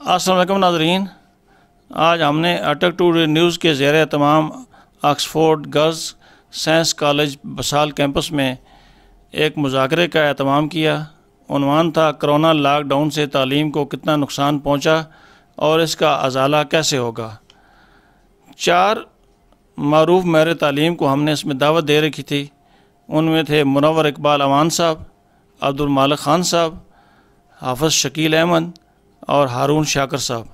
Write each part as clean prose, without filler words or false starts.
अस्सलाम वालेकुम नाज़रीन, आज हमने अटक टुडे न्यूज़ के ज़ेर तमाम Oxford girls science college Basal campus में एक मुज़ाकरे का एहतमाम किया। उन्वान था कोरोना लॉकडाउन से तालीम को कितना नुकसान पहुंचा और इसका अजाला कैसे होगा। 4 मारूफ माहिर तालीम को हमने इसमें दावत दे रखी थी। उनमें थे मुनव्वर इकबाल अवान साहब, अब्दुल मालिक ख़ान साहब, हाफिज़ शकील अहमद और हारून शाकर साहब।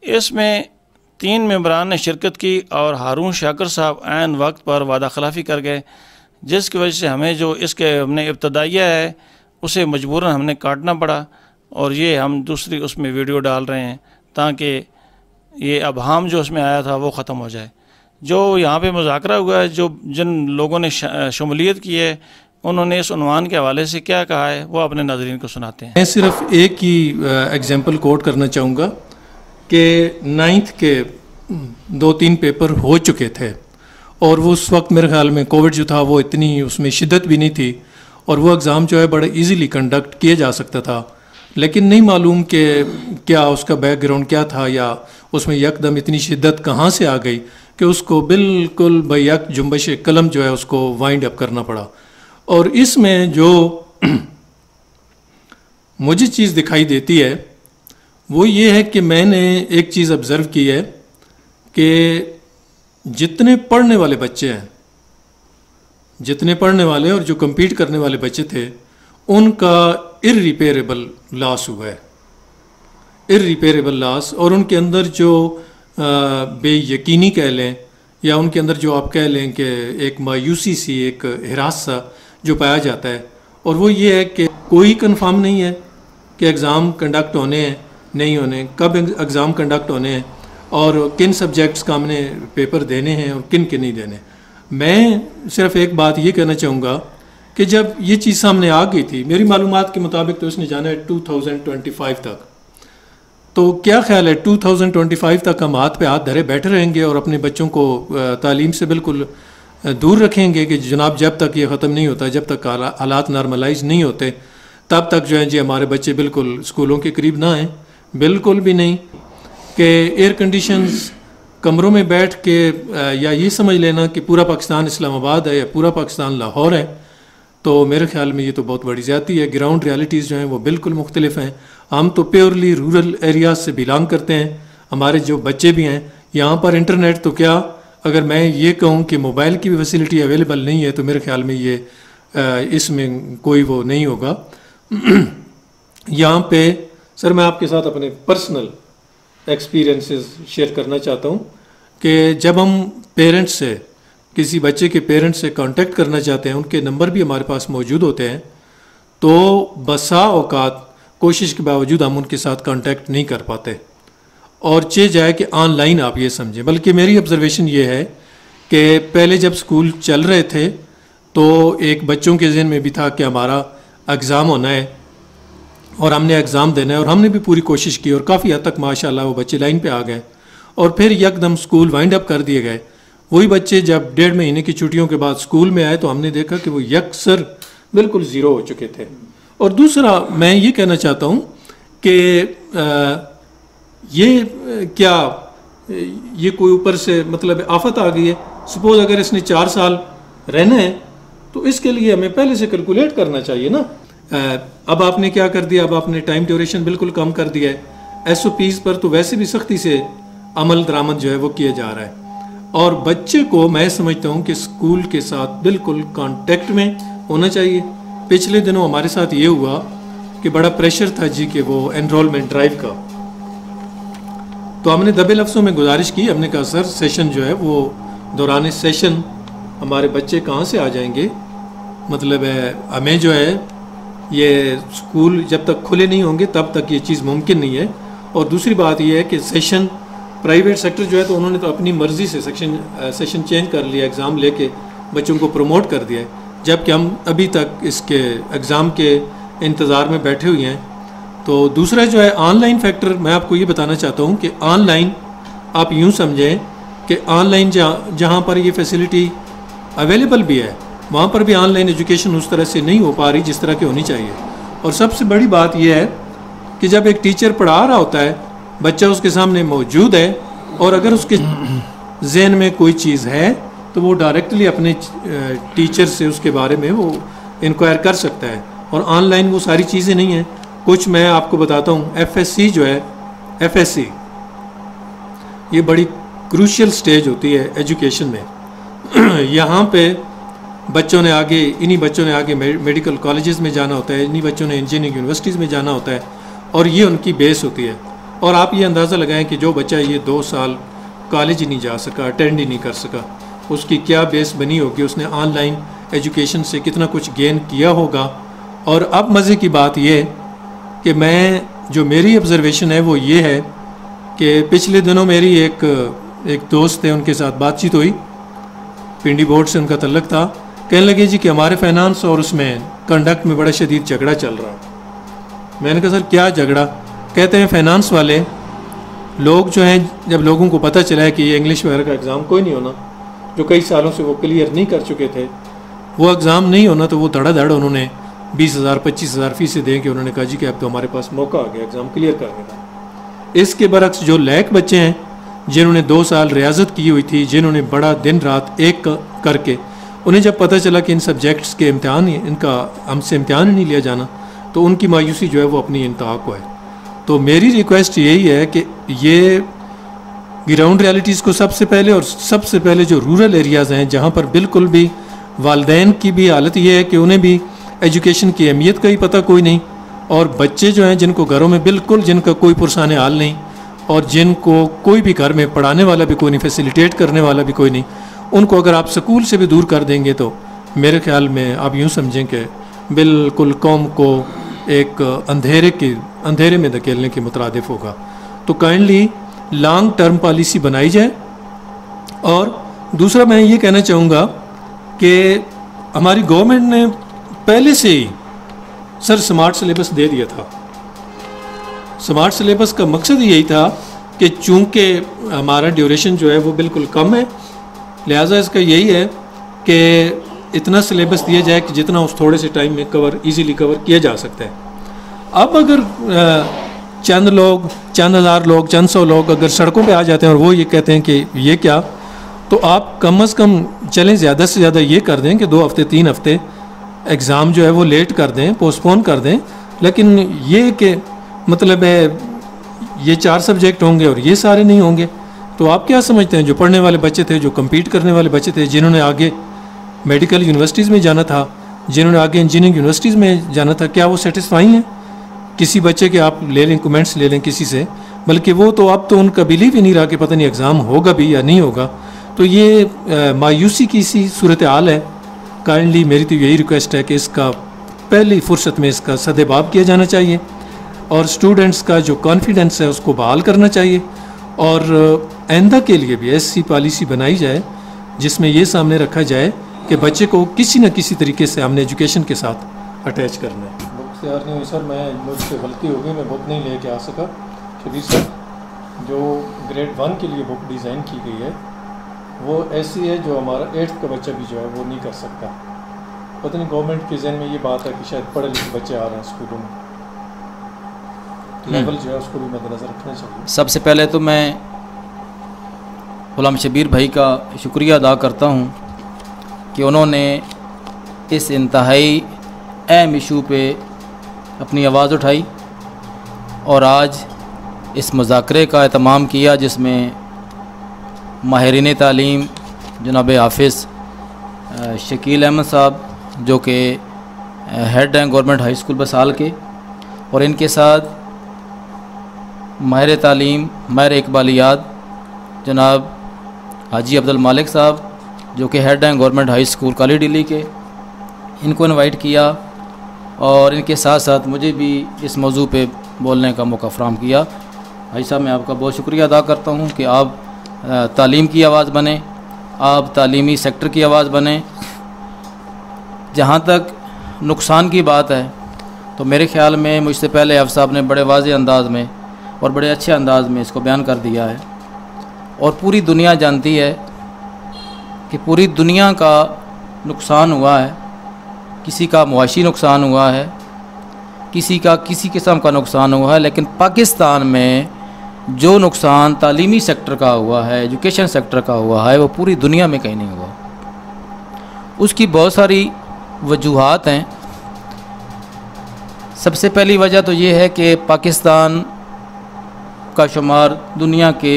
इसमें 3 मेंबरान ने शिरकत की और हारून शाकर साहब ऐन वक्त पर वादा खिलाफ़ी कर गए, जिसकी वजह से हमें जो इसके हमने इब्तदाइया है उसे मजबूरन हमने काटना पड़ा और ये हम दूसरी उसमें वीडियो डाल रहे हैं ताकि ये अबहम जो उसमें आया था वो ख़त्म हो जाए। जो यहाँ पे मुज़ाकरा हुआ है, जो जिन लोगों ने शमूलियत की है, उन्होंने इस उन्वान के हवाले से क्या कहा है वो अपने नाज़रीन को सुनाते हैं। मैं सिर्फ एक ही एग्जांपल कोट करना चाहूँगा कि 9th के 2-3 पेपर हो चुके थे और वो उस वक्त मेरे ख्याल में कोविड जो था वो इतनी उसमें शिद्दत भी नहीं थी और वो एग्ज़ाम जो है बड़े इजीली कंडक्ट किया जा सकता था, लेकिन नहीं मालूम कि क्या उसका बैकग्राउंड क्या था या उसमें यकदम इतनी शिद्दत कहाँ से आ गई कि उसको बिल्कुल बैक जुम्बश कलम जो है उसको वाइंड अप करना पड़ा। और इसमें जो मुझे चीज़ दिखाई देती है वो ये है कि मैंने एक चीज़ ऑब्ज़र्व की है कि जितने पढ़ने वाले बच्चे हैं, जितने पढ़ने वाले और जो compete करने वाले बच्चे थे, उनका इर्रिपेरेबल लॉस हुआ है, इर्रिपेरेबल लॉस। और उनके अंदर जो बेयकीनी कह लें या उनके अंदर जो आप कह लें कि एक मायूसी सी, एक हिरास सा जो पाया जाता है, और वो ये है कि कोई कंफर्म नहीं है कि एग्ज़ाम कंडक्ट होने हैं नहीं होने, कब एग्ज़ाम कंडक्ट होने हैं और किन सब्जेक्ट्स का हमने पेपर देने हैं और किन के नहीं देने। मैं सिर्फ एक बात ये कहना चाहूँगा कि जब ये चीज़ सामने आ गई थी, मेरी मालूमात के मुताबिक तो इसने जाना है 2025 तक, तो क्या ख्याल है 2025 तक हम हाथ पे हाथ धरे बैठे रहेंगे और अपने बच्चों को तालीम से बिल्कुल दूर रखेंगे कि जनाब जब तक ये ख़त्म नहीं होता, जब तक हालात नॉर्मलाइज नहीं होते, तब तक जो है जी हमारे बच्चे बिल्कुल स्कूलों के करीब ना आएँ? बिल्कुल भी नहीं। कि एयर कंडीशंस कमरों में बैठ के या ये समझ लेना कि पूरा पाकिस्तान इस्लामाबाद है या पूरा पाकिस्तान लाहौर है, तो मेरे ख्याल में ये तो बहुत बड़ी ज़्यादती है। ग्राउंड रियलिटीज़ जो हैं वो बिल्कुल मुख्तलिफ हैं। हम तो प्योरली रूरल एरियाज से बिलोंग करते हैं, हमारे जो बच्चे भी हैं यहाँ पर इंटरनेट तो क्या, अगर मैं ये कहूँ कि मोबाइल की भी फैसिलिटी अवेलेबल नहीं है तो मेरे ख्याल में ये इसमें कोई वो नहीं होगा। यहाँ पे सर मैं आपके साथ अपने पर्सनल एक्सपीरियंसेस शेयर करना चाहता हूँ कि जब हम पेरेंट्स से, किसी बच्चे के पेरेंट्स से कांटेक्ट करना चाहते हैं, उनके नंबर भी हमारे पास मौजूद होते हैं, तो बसा औकात कोशिश के बावजूद हम उनके साथ कांटेक्ट नहीं कर पाते और चे जाए कि ऑनलाइन आप ये समझें। बल्कि मेरी ऑब्जर्वेशन ये है कि पहले जब स्कूल चल रहे थे तो एक बच्चों के ज़हन में भी था कि हमारा एग्ज़ाम होना है और हमने एग्ज़ाम देना है, और हमने भी पूरी कोशिश की और काफ़ी हद तक माशाल्लाह वो बच्चे लाइन पे आ गए और फिर यकदम स्कूल वाइंड अप कर दिए गए। वही बच्चे जब 1.5 महीने की छुट्टियों के बाद स्कूल में आए तो हमने देखा कि वो यकसर बिल्कुल ज़ीरो हो चुके थे। और दूसरा मैं ये कहना चाहता हूँ कि ये क्या ये कोई ऊपर से मतलब आफत आ गई है। सपोज अगर इसने 4 साल रहना है तो इसके लिए हमें पहले से कैलकुलेट करना चाहिए ना। अब आपने क्या कर दिया, अब आपने टाइम ड्यूरेशन बिल्कुल कम कर दिया है। SOPs पर तो वैसे भी सख्ती से अमल दरामद जो है वो किया जा रहा है और बच्चे को मैं समझता हूँ कि स्कूल के साथ बिल्कुल कांटेक्ट में होना चाहिए। पिछले दिनों हमारे साथ ये हुआ कि बड़ा प्रेशर था जी कि वो एनरोलमेंट ड्राइव का, तो हमने दबे लफ्ज़ों में गुजारिश की, हमने कहा सर सेशन जो है वो दौरान सेशन हमारे बच्चे कहाँ से आ जाएंगे, मतलब है हमें जो है ये स्कूल जब तक खुले नहीं होंगे तब तक ये चीज़ मुमकिन नहीं है। और दूसरी बात ये है कि सेशन प्राइवेट सेक्टर जो है तो उन्होंने तो अपनी मर्ज़ी से सेशन चेंज कर लिया, एग्ज़ाम लेके बच्चों को प्रमोट कर दिया है, जबकि हम अभी तक इसके एग्ज़ाम के इंतज़ार में बैठे हुए हैं। तो दूसरा जो है ऑनलाइन फैक्टर, मैं आपको ये बताना चाहता हूँ कि ऑनलाइन आप यूँ समझें कि ऑनलाइन जहाँ पर ये फैसिलिटी अवेलेबल भी है वहाँ पर भी ऑनलाइन एजुकेशन उस तरह से नहीं हो पा रही जिस तरह की होनी चाहिए। और सबसे बड़ी बात यह है कि जब एक टीचर पढ़ा रहा होता है, बच्चा उसके सामने मौजूद है, और अगर उसके जहन में कोई चीज़ है तो वो डायरेक्टली अपने टीचर से उसके बारे में वो इंक्वायर कर सकता है। और ऑनलाइन वो सारी चीज़ें नहीं हैं। कुछ मैं आपको बताता हूँ, FSC जो है, FSC ये बड़ी क्रूशियल स्टेज होती है एजुकेशन में। यहाँ पे बच्चों ने आगे, इन्हीं बच्चों ने आगे मेडिकल कॉलेजेस में जाना होता है, इन्हीं बच्चों ने इंजीनियरिंग यूनिवर्सिटीज़ में जाना होता है, और ये उनकी बेस होती है। और आप ये अंदाज़ा लगाएं कि जो बच्चा ये 2 साल कॉलेज ही नहीं जा सका, अटेंड ही नहीं कर सका, उसकी क्या बेस बनी होगी, उसने ऑनलाइन एजुकेशन से कितना कुछ गेन किया होगा। और अब मज़े की बात ये कि मेरी ऑब्जर्वेशन है वो ये है कि पिछले दिनों मेरी एक दोस्त है, उनके साथ बातचीत हुई, पिंडी बोर्ड से उनका तल्लक था। कहने लगे जी कि हमारे फाइनेंस और उसमें कंडक्ट में बड़ा शदीद झगड़ा चल रहा है। मैंने कहा सर क्या झगड़ा? कहते हैं फाइनेंस वाले लोग जो हैं, जब लोगों को पता चला है कि ये इंग्लिश वगैरह का एग्ज़ाम कोई नहीं होना, जो कई सालों से वो क्लियर नहीं कर चुके थे, वो एग्ज़ाम नहीं होना, तो वो धड़ाधड़ उन्होंने 20,000 25,000 फीसें दे के उन्होंने कहा जी कि अब तो हमारे पास मौका आ गया एग्ज़ाम क्लियर करने का। इसके बरक्स जो लायक बच्चे हैं, जिन्होंने 2 साल रियाजत की हुई थी, जिन्होंने बड़ा दिन रात एक करके, उन्हें जब पता चला कि इन सब्जेक्ट्स के इम्तहान, इनका हमसे इम्तहान ही नहीं लिया जाना, तो उनकी मायूसी जो है वो अपनी इंतहा को है। तो मेरी रिक्वेस्ट यही है कि ये ग्राउंड रियलिटीज़ को सबसे पहले जो रूरल एरियाज़ हैं, जहाँ पर बिल्कुल भी वालिदैन की भी हालत ये है कि उन्हें भी एजुकेशन की अहमियत का ही पता कोई नहीं, और बच्चे जो हैं जिनको घरों में बिल्कुल, जिनका कोई पुरसाने हाल नहीं, और जिनको कोई भी घर में पढ़ाने वाला भी कोई नहीं, फैसिलिटेट करने वाला भी कोई नहीं, उनको अगर आप स्कूल से भी दूर कर देंगे तो मेरे ख्याल में आप यूँ समझें कि बिल्कुल कौम को एक अंधेरे में धकेलने के मुतरादिफ होगा। तो काइंडली लॉन्ग टर्म पॉलिसी बनाई जाए। और दूसरा मैं ये कहना चाहूँगा कि हमारी गवर्नमेंट ने पहले से ही सर स्मार्ट सिलेबस दे दिया था। स्मार्ट सिलेबस का मकसद यही था कि चूँकि हमारा ड्यूरेशन जो है वो बिल्कुल कम है, लिहाजा इसका यही है कि इतना सिलेबस दिया जाए कि जितना उस थोड़े से टाइम में इजीली कवर किया जा सकता है। अब अगर चंद हज़ार लोग, चंद सौ लोग अगर सड़कों पे आ जाते हैं और वो ये कहते हैं कि ये क्या, तो आप कम अज़ कम चलें, ज़्यादा से ज़्यादा ये कर दें कि 2 हफ्ते 3 हफ्ते एग्ज़ाम जो है वो लेट कर दें, पोस्टपोन कर दें। लेकिन ये कि मतलब है ये 4 सब्जेक्ट होंगे और ये सारे नहीं होंगे, तो आप क्या समझते हैं जो पढ़ने वाले बच्चे थे, जो कम्पीट करने वाले बच्चे थे, जिन्होंने आगे मेडिकल यूनिवर्सिटीज़ में जाना था, जिन्होंने आगे इंजीनियरिंग यूनिवर्सिटीज़ में जाना था, क्या वो सेटिस्फाई हैं? किसी बच्चे के आप ले लें, कमेंट्स ले लें किसी से, बल्कि वो तो अब तो उनका बिलीव ही नहीं रहा कि पता नहीं एग्ज़ाम होगा भी या नहीं होगा। तो ये मायूसी की सी सूरत हाल है। काइंडली मेरी तो यही रिक्वेस्ट है कि इसका पहली फुर्सत में इसका सदेबाब किया जाना चाहिए, और स्टूडेंट्स का जो कॉन्फिडेंस है उसको बहाल करना चाहिए, और आइंदा के लिए भी ऐसी पॉलिसी बनाई जाए जिसमें ये सामने रखा जाए कि बच्चे को किसी न किसी तरीके से हमने एजुकेशन के साथ अटैच करना है। बुक तैयार नहीं हुई सर, मुझसे गलती हो गई, मैं बुक नहीं लेके आ सका। शबीर सर, जो ग्रेड 1 के लिए बुक डिज़ाइन की गई है वो ऐसी है जो हमारा 8th का बच्चा भी जो है वो नहीं कर सकता। पता नहीं गवर्नमेंट के जहन में ये बात है कि शायद पढ़े लिखे बच्चे आ रहे हैं स्कूलों में, लेवल जो है उसको भी मद्देनज़र रखना चाहिए। सबसे पहले तो मैं गुलाम शबीर भाई का शुक्रिया अदा करता हूँ कि उन्होंने इस इंतहाई अहम इशू पे अपनी आवाज़ उठाई और आज इस मुज़ाकरे का एहतमाम किया, जिसमें माहिरीन तालीम जनाब हाफिज़ शकील अहमद साहब जो कि हेड हैं गवर्नमेंट हाई स्कूल बसाल के, और इनके साथ माहिर तालीम माहिर इकबालियात जनाब हाजी अब्दुल मालिक साहब जो कि हेड हैं गवर्नमेंट हाई स्कूल काली डिली के, इनको इनवाइट किया, और इनके साथ साथ मुझे भी इस मौजू पे बोलने का मौका फ़राहम किया। भाई साहब, मैं आपका बहुत शुक्रिया अदा करता हूँ कि आप तालीम की आवाज़ बने, आप तालीमी सेक्टर की आवाज़ बने। जहाँ तक नुकसान की बात है तो मेरे ख़्याल में मुझसे पहले आप साहब ने बड़े वाज़ेह अंदाज़ में और बड़े अच्छे अंदाज़ में इसको बयान कर दिया है, और पूरी दुनिया जानती है कि पूरी दुनिया का नुकसान हुआ है, किसी का मुआशी नुकसान हुआ है, किसी का किसी किस्म का नुकसान हुआ है, लेकिन पाकिस्तान में जो नुकसान तालीमी सेक्टर का हुआ है, एजुकेशन सेक्टर का हुआ है, वो पूरी दुनिया में कहीं नहीं हुआ। उसकी बहुत सारी वजूहात हैं। सबसे पहली वजह तो ये है कि पाकिस्तान का शुमार दुनिया के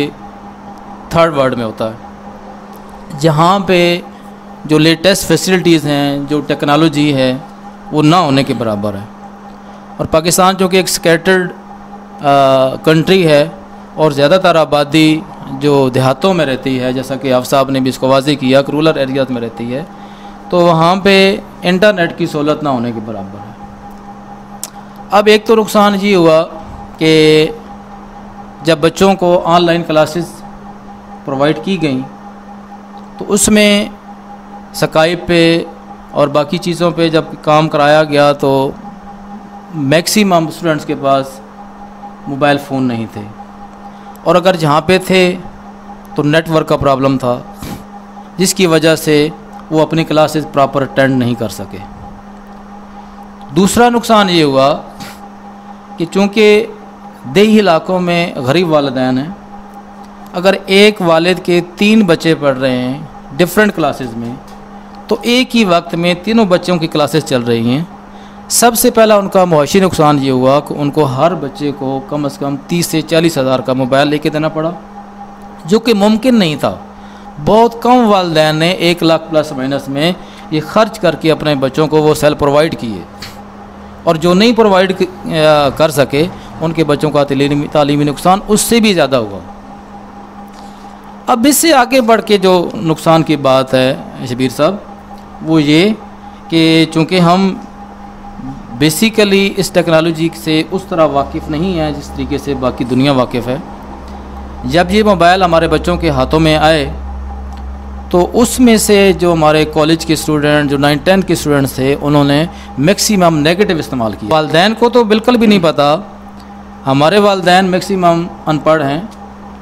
3rd वर्ल्ड में होता है, जहाँ पे जो लेटेस्ट फैसिलिटीज़ हैं, जो टेक्नोलॉजी है, वो ना होने के बराबर है। और पाकिस्तान जो कि एक स्कैटर्ड कंट्री है और ज़्यादातर आबादी जो देहातों में रहती है, जैसा कि आप साहब ने भी इसको वाज़ेह किया कि रूरल एरियाज़ में रहती है, तो वहाँ पे इंटरनेट की सहूलत ना होने के बराबर है। अब एक तो नुकसान ये हुआ कि जब बच्चों को ऑनलाइन क्लासेस प्रोवाइड की गई तो उसमें स्काइप पे और बाकी चीज़ों पे जब काम कराया गया तो मैक्सिमम स्टूडेंट्स के पास मोबाइल फ़ोन नहीं थे, और अगर जहाँ पे थे तो नेटवर्क का प्रॉब्लम था, जिसकी वजह से वो अपनी क्लासेस प्रॉपर अटेंड नहीं कर सके। दूसरा नुकसान ये हुआ कि चूँकि देही इलाकों में गरीब वालिदैन हैं, अगर एक वालिद के 3 बच्चे पढ़ रहे हैं डिफरेंट क्लासेस में, तो एक ही वक्त में तीनों बच्चों की क्लासेस चल रही हैं। सबसे पहला उनका मुआशी नुकसान ये हुआ कि उनको हर बच्चे को कम से कम 30 से 40 हज़ार का मोबाइल लेके देना पड़ा, जो कि मुमकिन नहीं था। बहुत कम वालिदैन ने 1 लाख प्लस माइनस में ये खर्च करके अपने बच्चों को वो सेल प्रोवाइड किए, और जो नहीं प्रोवाइड कर सके उनके बच्चों का तालीमी नुकसान उससे भी ज़्यादा हुआ। अब इससे आगे बढ़ के जो नुकसान की बात है शबीर साहब, वो ये कि चूँकि हम बेसिकली इस टेक्नोलॉजी से उस तरह वाकिफ़ नहीं है जिस तरीके से बाकी दुनिया वाकिफ़ है। जब ये मोबाइल हमारे बच्चों के हाथों में आए तो उसमें से जो हमारे कॉलेज के स्टूडेंट, जो 9-10 के स्टूडेंट्स थे, उन्होंने मैक्सिमम नेगेटिव इस्तेमाल किया। वालिदैन को तो बिल्कुल भी नहीं पता, हमारे वालिदैन मैक्सिमम अनपढ़ हैं,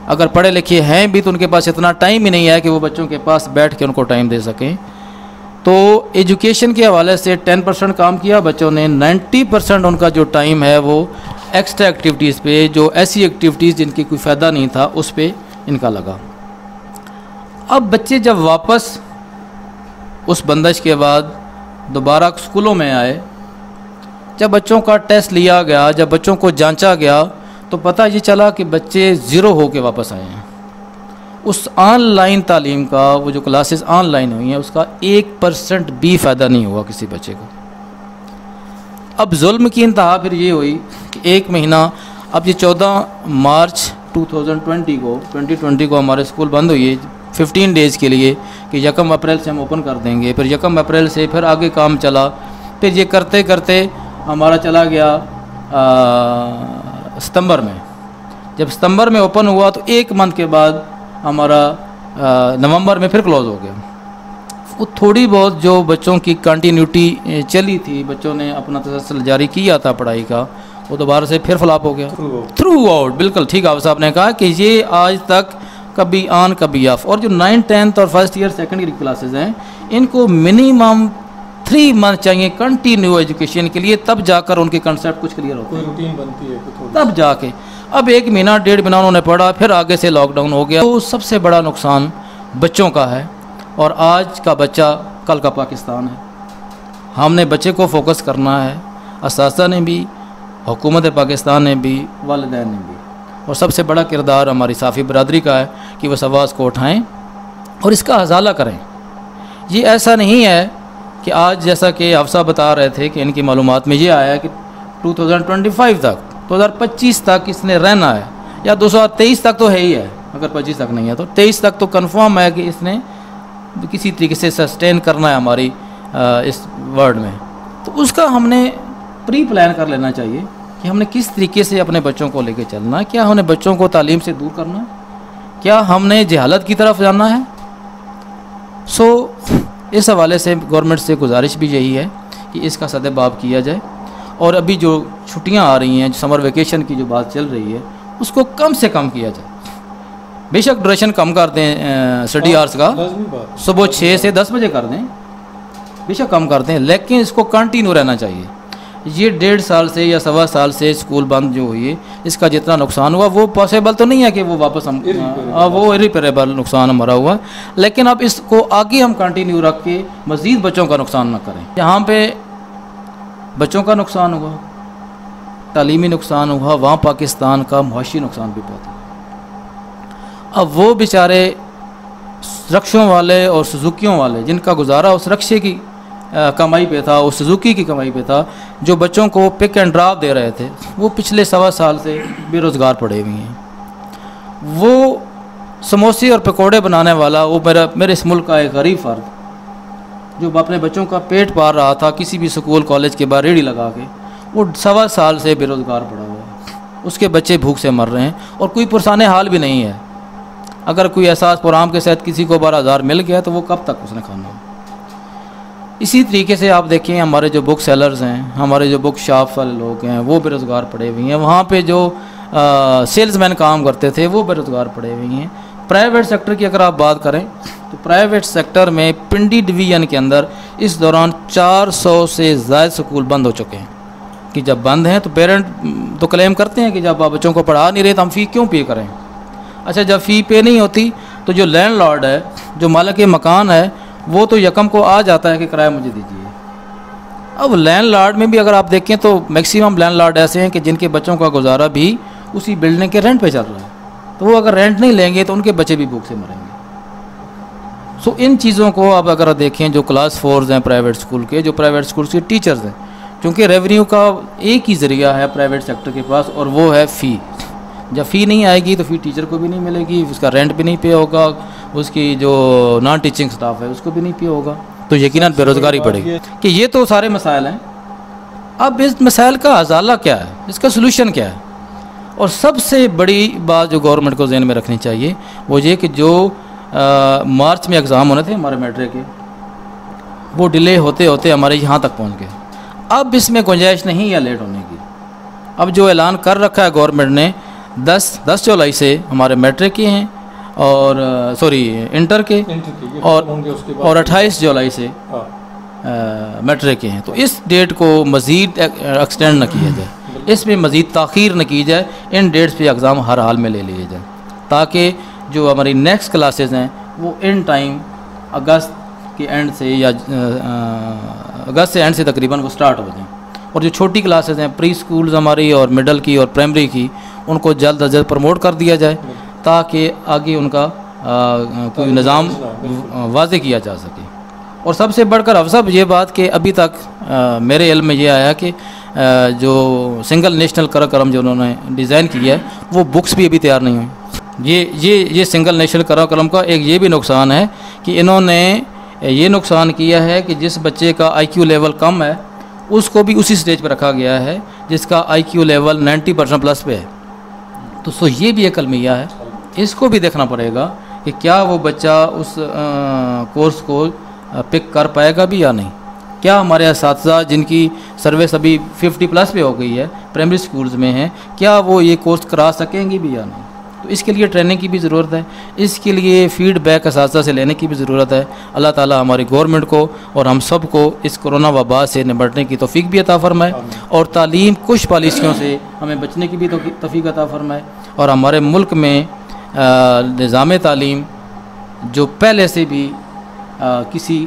अगर पढ़े लिखे हैं भी तो उनके पास इतना टाइम ही नहीं है कि वो बच्चों के पास बैठ के उनको टाइम दे सकें। तो एजुकेशन के हवाले से 10% काम किया बच्चों ने, 90% उनका जो टाइम है वो एक्स्ट्रा एक्टिविटीज़ पे, जो ऐसी एक्टिविटीज़ जिनकी कोई फ़ायदा नहीं था, उस पे इनका लगा। अब बच्चे जब वापस उस बंदिश के बाद दोबारा स्कूलों में आए, जब बच्चों का टेस्ट लिया गया, जब बच्चों को जांचा गया, तो पता ये चला कि बच्चे 0 होके वापस आए हैं। उस ऑनलाइन तालीम का, वो जो क्लासेस ऑनलाइन हुई हैं, उसका 1% भी फ़ायदा नहीं हुआ किसी बच्चे को। अब जुल्म की इंतहा फिर ये हुई कि 1 महीना, अब ये 14 मार्च 2020 को हमारे स्कूल बंद हुई है 15 डेज़ के लिए कि 1 अप्रैल से हम ओपन कर देंगे। फिर 1 अप्रैल से फिर आगे काम चला, फिर ये करते करते हमारा चला गया सितंबर में। जब सितंबर में ओपन हुआ तो 1 मंथ के बाद हमारा नवंबर में फिर क्लोज़ हो गया। वो थोड़ी बहुत जो बच्चों की कंटिन्यूटी चली थी, बच्चों ने अपना तसलसल जारी किया था पढ़ाई का, वो दोबारा से फिर फ्लॉप हो गया थ्रू आउट। बिल्कुल ठीक आप साहब ने कहा कि ये आज तक कभी ऑन कभी ऑफ। और जो 9, 10th और first year second year classes हैं, इनको मिनिमम 3 मंथ चाहिए कंटिन्यू एजुकेशन के लिए, तब जाकर उनके कंसेप्ट कुछ क्लियर होते हैं, रूटीन बनती है तब जाके। अब 1 महीना 1.5 महीना उन्होंने पढ़ा, फिर आगे से लॉकडाउन हो गया। तो सबसे बड़ा नुकसान बच्चों का है, और आज का बच्चा कल का पाकिस्तान है। हमने बच्चे को फोकस करना है, असासा ने भी, हुकूमत पाकिस्तान ने भी, वालिदैन ने भी, और सबसे बड़ा किरदार हमारी साफ़ी बरदरी का है कि वह आवाज़ को उठाएँ और इसका हज़ाला करें। ये ऐसा नहीं है कि आज जैसा कि अफसा बता रहे थे कि इनकी मालूमात में ये आया कि 2025 तक, 2025 तक इसने रहना है, या 2023 तक तो है ही है, अगर 25 तक नहीं है तो 23 तक तो कंफर्म है कि इसने किसी तरीके से सस्टेन करना है हमारी इस वर्ल्ड में। तो उसका हमने प्री प्लान कर लेना चाहिए कि हमने किस तरीके से अपने बच्चों को लेके चलना है। क्या हमने बच्चों को तालीम से दूर करना है, क्या हमने जहालत की तरफ जाना है। इस हवाले से गवर्नमेंट से गुजारिश भी यही है कि इसका सद्देबाब किया जाए, और अभी जो छुट्टियां आ रही हैं, जो समर वेकेशन की जो बात चल रही है, उसको कम से कम किया जाए। बेशक ड्यूरेशन कम कर दें स्टडी आवर्स का, सुबह 6 से 10 बजे कर दें, बेशक कम कर दें, लेकिन इसको कंटिन्यू रहना चाहिए। ये 1.5 साल से या 1.25 साल से स्कूल बंद जो हुई है, इसका जितना नुकसान हुआ वो पॉसिबल तो नहीं है कि वो वापस हम वो इरिपेरेबल नुकसान हमारा हुआ, लेकिन अब इसको आगे हम कंटिन्यू रख के मज़ीद बच्चों का नुकसान ना करें। यहाँ पे बच्चों का नुकसान हुआ, तालीमी नुकसान हुआ, वहाँ पाकिस्तान का मुआशी नुकसान भी बहुत हुआ। अब वो बेचारे रक्शों वाले और सुजुकियों वाले जिनका गुजारा उस रक्शे की कमाई पे था, उस सुजुकी की कमाई पे था, जो बच्चों को पिक एंड ड्रॉप दे रहे थे, वो पिछले 1.25 साल से बेरोज़गार पड़े हुए हैं। वो समोसे और पकोड़े बनाने वाला, वो मेरे इस मुल्क का एक गरीब फ़र्द जो अपने बच्चों का पेट पाल रहा था किसी भी स्कूल कॉलेज के बाहर रेड़ी लगा के, वो 1.25 साल से बेरोज़गार पड़ा हुआ है। उसके बच्चे भूख से मर रहे हैं और कोई पुरसाने हाल भी नहीं है। अगर कोई एहसास प्रोग्राम के साथ किसी को 12,000 मिल गया तो वो कब तक उसने खाना है। इसी तरीके से आप देखें हमारे जो बुक सेलर्स हैं, हमारे जो बुक शॉप्स वाले लोग हैं, वो बेरोज़गार पड़े हुए हैं। वहाँ पे जो सेल्समैन काम करते थे वो बेरोज़गार पड़े हुए हैं। प्राइवेट सेक्टर की अगर आप बात करें तो प्राइवेट सेक्टर में पिंडी डिवीज़न के अंदर इस दौरान 400 से ज़्यादा स्कूल बंद हो चुके हैं। कि जब बंद हैं तो पेरेंट तो क्लेम करते हैं कि जब आप बच्चों को पढ़ा नहीं रहे तो हम फ़ी क्यों पे करें। अच्छा, जब फ़ी पे नहीं होती तो जो लैंडलॉर्ड है, जो मालिक मकान है, वो तो यकम को आ जाता है कि किराया मुझे दीजिए। अब लैंडलॉर्ड में भी अगर आप देखें तो मैक्सिमम लैंडलॉर्ड ऐसे हैं कि जिनके बच्चों का गुजारा भी उसी बिल्डिंग के रेंट पे चल रहा है, तो वो अगर रेंट नहीं लेंगे तो उनके बच्चे भी भूख से मरेंगे। सो इन चीज़ों को आप अगर देखें, जो क्लास 4 हैं प्राइवेट स्कूल के, जो प्राइवेट स्कूल के टीचर्स हैं, क्योंकि रेवेन्यू का एक ही ज़रिया है प्राइवेट सेक्टर के पास और वो है फ़ी। जब फ़ी नहीं आएगी तो फ़ी टीचर को भी नहीं मिलेगी, उसका रेंट भी नहीं पे होगा, उसकी जो नॉन टीचिंग स्टाफ है उसको भी नहीं पे होगा, तो यकीनन बेरोज़गारी बढ़ेगी। कि ये तो सारे मसाइल हैं। अब इस मसाइल का अजाला क्या है, इसका सलूशन क्या है? और सबसे बड़ी बात जो गवर्नमेंट को ज़हन में रखनी चाहिए वो ये कि जो मार्च में एग्ज़ाम होने थे हमारे मैट्रिक के, वो डिले होते होते हमारे यहाँ तक पहुँच गए। अब इसमें गुंजाइश नहीं है लेट होने की। अब जो ऐलान कर रखा है गवर्नमेंट ने 10 जुलाई से हमारे मैट्रिक के हैं और इंटर के और 28 जुलाई से मैट्रिक के हैं, तो इस डेट को मज़ीद एक्सटेंड न किया जाए, इसमें मज़ीद ताख़ीर न की जाए, इन डेट्स पे एग्ज़ाम हर हाल में ले लिए जाए ताकि जो हमारी नेक्स्ट क्लासेस हैं वो इन टाइम अगस्त के एंड से या अगस्त से एंड से तकरीबन वो स्टार्ट हो जाएं। और जो छोटी क्लासेस हैं, प्री स्कूल्स हमारी और मिडल की और प्राइमरी की, उनको जल्द अज जल्द प्रमोट कर दिया जाए ताकि आगे उनका कोई निज़ाम वाज़े किया जा सके। और सबसे बढ़कर अफसर ये बात कि अभी तक मेरे इल्म में ये आया कि जो सिंगल नेशनल करिकुलम जो उन्होंने डिज़ाइन किया है वो बुक्स भी अभी तैयार नहीं हुई। ये सिंगल नेशनल करिकुलम का एक ये भी नुकसान है कि इन्होंने ये नुकसान किया है कि जिस बच्चे का IQ लेवल कम है उसको भी उसी स्टेज पर रखा गया है जिसका IQ लेवल 90% प्लस पे है। तो ये भी एक अलमिया है, इसको भी देखना पड़ेगा कि क्या वो बच्चा उस कोर्स को पिक कर पाएगा भी या नहीं। क्या हमारे असातिज़ा जिनकी सर्विस अभी 50 प्लस पे हो गई है, प्राइमरी स्कूल्स में हैं, क्या वो ये कोर्स करा सकेंगे भी या नहीं। तो इसके लिए ट्रेनिंग की भी ज़रूरत है, इसके लिए फ़ीडबैक असातिज़ा से लेने की भी ज़रूरत है। अल्लाह ताला हमारी गवर्नमेंट को और हम सब को इस कोरोना वबा से निपटने की तौफीक भी अता फ़रमाए और तालीम कुछ पॉलिसियों से हमें बचने की भी तौफीक अता फ़रमाए। और हमारे मुल्क में निज़ाम तालीम जो पहले से भी किसी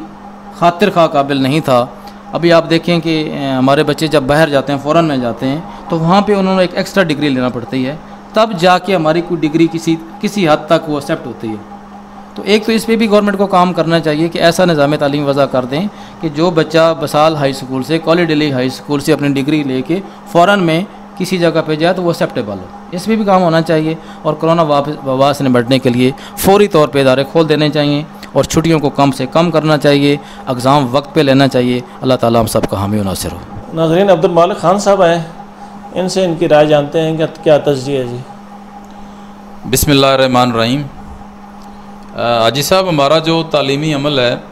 खातिर खा काबिल नहीं था, अभी आप देखें कि हमारे बच्चे जब बाहर जाते हैं, फ़ॉरेन में जाते हैं, तो वहाँ पे उन्होंने एक एक्स्ट्रा डिग्री लेना पड़ती है, तब जाके हमारी कोई डिग्री किसी हद तक वो एक्सेप्ट होती है। तो एक तो इस पर भी गवर्नमेंट को काम करना चाहिए कि ऐसा निज़ाम तालीम वज़ा कर दें कि जो बच्चा बसाल हाई स्कूल से, कॉलेज दिल्ली हाई स्कूल से अपनी डिग्री लेके फ़ौरन में किसी जगह पे जाए तो वो एक्सेप्टेबल हो, इस पर भी काम होना चाहिए। और कोरोना वबा से निपटने के लिए फ़ौरी तौर पर इदारे खोल देने चाहिए और छुट्टियों को कम से कम करना चाहिए, एग्ज़ाम वक्त पे लेना चाहिए। अल्लाह ताला हम सब का हामी व नासिर हो। नाज़रीन, अब्दुल मालिक खान साहब आए, इनसे इनकी राय जानते हैं कि क्या तजज़िया है जी। बिस्मिल्लाहिर्रहमानिर्रहीम। हाजी साहब, हमारा जो तालीमी अमल है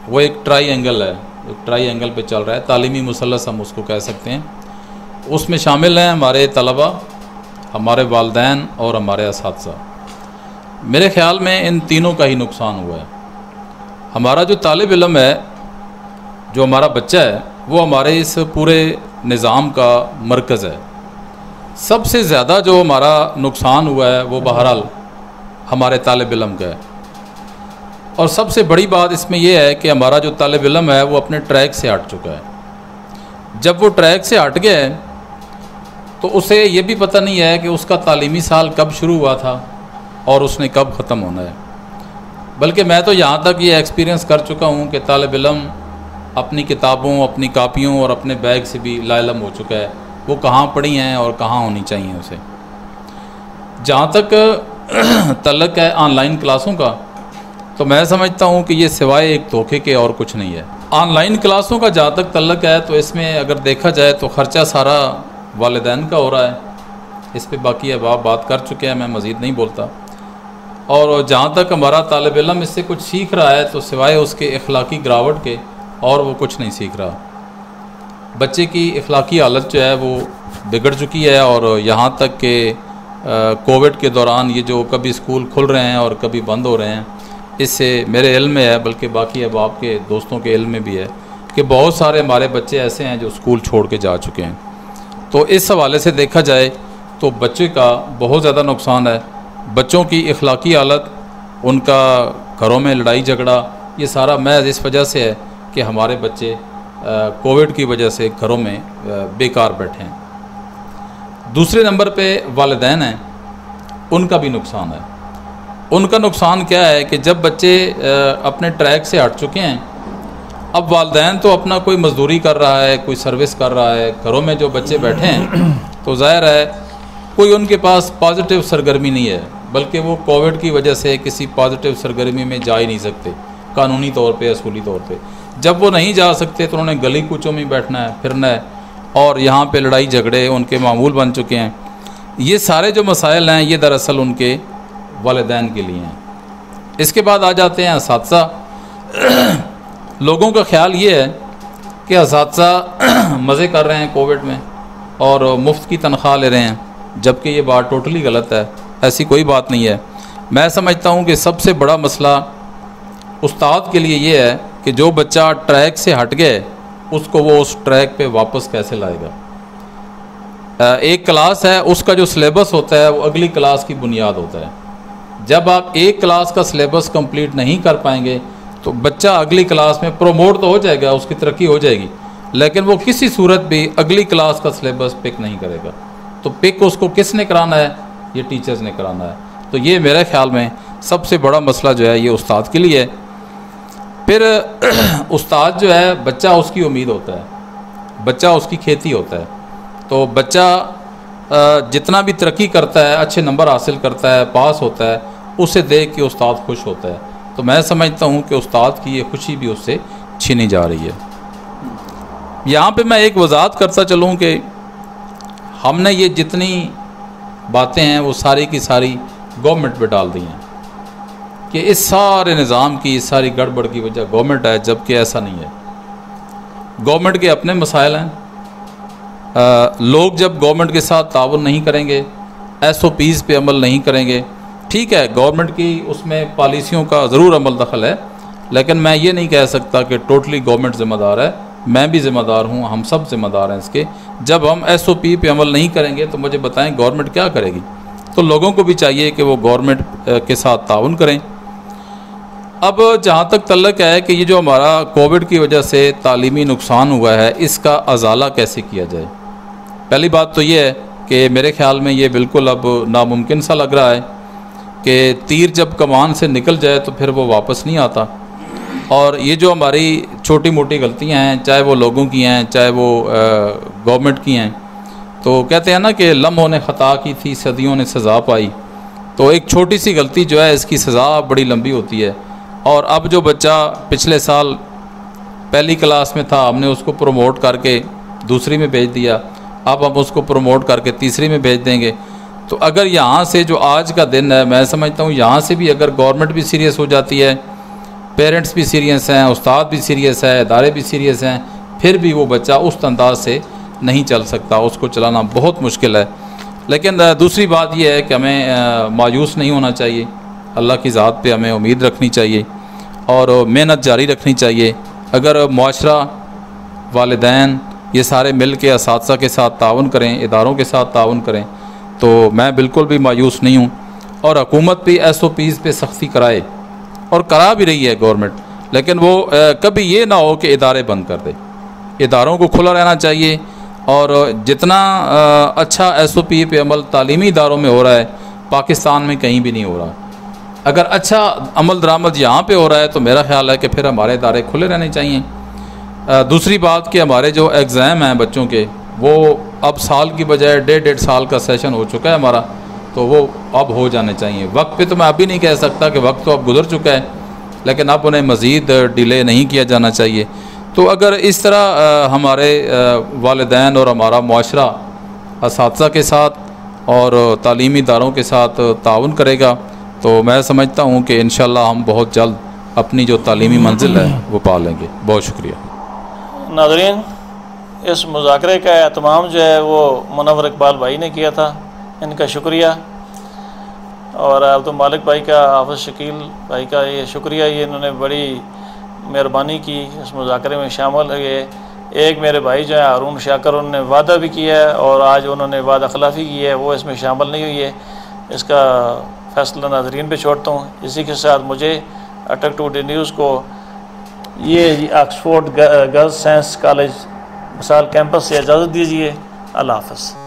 वो एक ट्राई एंगल है, एक ट्राई एंगल पे चल रहा है, तालीमी मुसल्लस हम उसको कह सकते हैं। उसमें शामिल हैं हमारे तलबा, हमारे वालिदैन और हमारे असातिज़ा। मेरे ख़्याल में इन तीनों का ही नुकसान हुआ है। हमारा जो तालिब इल्म है, जो हमारा बच्चा है, वो हमारे इस पूरे निज़ाम का मरकज़ है। सबसे ज़्यादा जो हमारा नुकसान हुआ है वो बहरहाल हमारे तालिब इल्म का है। और सबसे बड़ी बात इसमें यह है कि हमारा जो तालिब इल्म है वो अपने ट्रैक से हट चुका है। जब वो ट्रैक से हट गया है तो उसे ये भी पता नहीं है कि उसका तालीमी साल कब शुरू हुआ था और उसने कब ख़त्म होना है। बल्कि मैं तो यहाँ तक ये एक्सपीरियंस कर चुका हूँ कि तालिब इल्म अपनी किताबों, अपनी कापियों और अपने बैग से भी लाइलम हो चुका है वो कहाँ पड़ी हैं और कहाँ होनी चाहिए उसे। जहाँ तक तल्लक है ऑनलाइन क्लासों का, तो मैं समझता हूँ कि ये सिवाय एक धोखे के और कुछ नहीं है। ऑनलाइन क्लासों का जहाँ तक तल्लक है तो इसमें अगर देखा जाए तो ख़र्चा सारा वालिदैन का हो रहा है। इस पे बाकी अहबाब बात कर चुके हैं, मैं मज़ीद नहीं बोलता। और जहाँ तक हमारा तालिब इल्म इससे कुछ सीख रहा है तो सिवाय उसके अखलाकी गिरावट के और वो कुछ नहीं सीख रहा। बच्चे की अखलाकी हालत जो है वो बिगड़ चुकी है। और यहाँ तक कि कोविड के दौरान ये जो कभी स्कूल खुल रहे हैं और कभी बंद हो रहे हैं, इससे मेरे इल्म में है, बल्कि बाकी अहबाब के दोस्तों के इल्म में भी है कि बहुत सारे हमारे बच्चे ऐसे हैं जो स्कूल छोड़ के जा चुके हैं। तो इस हवाले से देखा जाए तो बच्चे का बहुत ज़्यादा नुकसान है। बच्चों की अखलाकी हालत, उनका घरों में लड़ाई झगड़ा, ये सारा महज इस वजह से है कि हमारे बच्चे कोविड की वजह से घरों में बेकार बैठे हैं। दूसरे नंबर पे वालिदैन हैं, उनका भी नुकसान है। उनका नुकसान क्या है कि जब बच्चे अपने ट्रैक से हट चुके हैं, अब वालिदैन तो अपना कोई मजदूरी कर रहा है, कोई सर्विस कर रहा है, घरों में जो बच्चे बैठे हैं तो ज़ाहिर है कोई उनके पास पॉजिटिव सरगर्मी नहीं है, बल्कि वो कोविड की वजह से किसी पॉजिटिव सरगर्मी में जा ही नहीं सकते कानूनी तौर पे, असूली तौर पे। जब वो नहीं जा सकते तो उन्होंने गली कूचों में बैठना है, फिरना है, और यहाँ पे लड़ाई झगड़े उनके मामूल बन चुके हैं। ये सारे जो मसाइल हैं ये दरअसल उनके वालिदैन के लिए हैं। इसके बाद आ जाते हैं असातिज़ा। लोगों का ख्याल ये है कि असातिज़ा मज़े कर रहे हैं कोविड में और मुफ्त की तनख्वाह ले रहे हैं, जबकि ये बात टोटली गलत है। ऐसी कोई बात नहीं है। मैं समझता हूँ कि सबसे बड़ा मसला उस्ताद के लिए ये है कि जो बच्चा ट्रैक से हट गए उसको वो उस ट्रैक पे वापस कैसे लाएगा। एक क्लास है, उसका जो सिलेबस होता है वो अगली क्लास की बुनियाद होता है। जब आप एक क्लास का सिलेबस कंप्लीट नहीं कर पाएंगे तो बच्चा अगली क्लास में प्रोमोट तो हो जाएगा, उसकी तरक्की हो जाएगी, लेकिन वो किसी सूरत भी अगली क्लास का सिलेबस पिक नहीं करेगा। तो पिक उसको किसने कराना है? ये टीचर्स ने कराना है। तो ये मेरे ख्याल में सबसे बड़ा मसला जो है ये उस्ताद के लिए है। फिर उस्ताद जो है, बच्चा उसकी उम्मीद होता है, बच्चा उसकी खेती होता है। तो बच्चा जितना भी तरक्की करता है, अच्छे नंबर हासिल करता है, पास होता है, उसे देख के उस्ताद खुश होता है। तो मैं समझता हूँ कि उस्ताद की ये खुशी भी उससे छीनी जा रही है। यहाँ पे मैं एक वजाहत करता चलूँ कि हमने ये जितनी बातें हैं वो सारी की सारी गवर्नमेंट पे डाल दी हैं कि इस सारे निज़ाम की, इस सारी गड़बड़ की वजह गवर्नमेंट है, जबकि ऐसा नहीं है। गवर्नमेंट के अपने मसाइल हैं। लोग जब गवर्नमेंट के साथ ताउन नहीं करेंगे, SOPs पे अमल नहीं करेंगे, ठीक है गवर्नमेंट की उसमें पॉलिसियों का ज़रूर अमल दखल है, लेकिन मैं ये नहीं कह सकता कि टोटली गवर्नमेंट ज़िम्मेदार है। मैं भी ज़िम्मेदार हूँ, हम सब ज़िम्मेदार हैं इसके। जब हम SOP पे अमल नहीं करेंगे तो मुझे बताएं गवर्नमेंट क्या करेगी। तो लोगों को भी चाहिए कि वो गवर्नमेंट के साथ ताउन करें। अब जहाँ तक तल्लक है कि ये जो हमारा कोविड की वजह से तालीमी नुकसान हुआ है, इसका अजाला कैसे किया जाए। पहली बात तो ये है कि मेरे ख्याल में ये बिल्कुल अब नामुमकिन सा लग रहा है कि तीर जब कमान से निकल जाए तो फिर वो वापस नहीं आता। और ये जो हमारी छोटी मोटी गलतियां हैं, चाहे वो लोगों की हैं, चाहे वो गवर्नमेंट की हैं, तो कहते हैं ना कि लम्हों ने ख़ता की थी, सदियों ने सज़ा पाई। तो एक छोटी सी गलती जो है इसकी सज़ा बड़ी लंबी होती है। और अब जो बच्चा पिछले साल पहली क्लास में था, हमने उसको प्रमोट करके दूसरी में भेज दिया, अब हम उसको प्रमोट करके तीसरी में भेज देंगे। तो अगर यहाँ से जो आज का दिन है, मैं समझता हूँ यहाँ से भी अगर गवर्नमेंट भी सीरियस हो जाती है, पेरेंट्स भी सीरियस हैं, उस्ताद भी सीरियस है, इदारे भी सीरियस हैं, फिर भी वो बच्चा उस अंदाज से नहीं चल सकता, उसको चलाना बहुत मुश्किल है। लेकिन दूसरी बात यह है कि हमें मायूस नहीं होना चाहिए, अल्लाह की ज़ात पे हमें उम्मीद रखनी चाहिए और मेहनत जारी रखनी चाहिए। अगर मुआशरा, वालिदैन ये सारे मिल के असातिज़ा के साथ ताउन करें, इदारों के साथ ताउन करें, तो मैं बिल्कुल भी मायूस नहीं हूँ। और हुकूमत भी SOPs पे सख्ती कराए, और करा भी रही है गवर्नमेंट, लेकिन वो कभी ये ना हो कि इदारे बंद कर दे। इदारों को खुला रहना चाहिए, और जितना अच्छा SOP पे अमल तालीमी इदारों में हो रहा है, पाकिस्तान में कहीं भी नहीं हो रहा। अगर अच्छा अमल दरामद यहाँ पे हो रहा है तो मेरा ख्याल है कि फिर हमारे इदारे खुले रहने चाहिए। दूसरी बात कि हमारे जो एग्ज़ाम हैं बच्चों के, वो अब साल की बजाय 1.5 साल का सेशन हो चुका है हमारा, तो वो अब हो जाने चाहिए। वक्त पे तो मैं अभी नहीं कह सकता कि वक्त तो अब गुजर चुका है, लेकिन अब उन्हें मज़ीद डिले नहीं किया जाना चाहिए। तो अगर इस तरह हमारे वालिदैन और हमारा मुआशरा असातिज़ा के साथ और तालीमी इदारों के साथ ताउन करेगा, तो मैं समझता हूँ कि इंशाअल्लाह हम बहुत जल्द अपनी जो तालीमी मंजिल है वो पा लेंगे। बहुत शुक्रिया। नाज़रीन, इस मुज़ाकरे का एहतमाम जो है वो मुनव्वर इकबाल भाई ने किया था, इनका शुक्रिया। और अब्दुल मालिक भाई का, हाफ़िज़ शकील भाई का ये शुक्रिया, ये इन्होंने बड़ी मेहरबानी की इस मुज़ाकरे में शामिल हुए। एक मेरे भाई जो है हारून शाकर, उन्होंने वादा भी किया है और आज उन्होंने वादा खिलाफ़ी की है, वो इसमें शामिल नहीं हुई है। इसका फ़ैसला नाज़रीन पे छोड़ता हूँ। इसी के साथ मुझे अटक टुडे न्यूज़ को ये Oxford girls science college Basal campus से इजाज़त दीजिए। अल्लाह हाफ़िज़।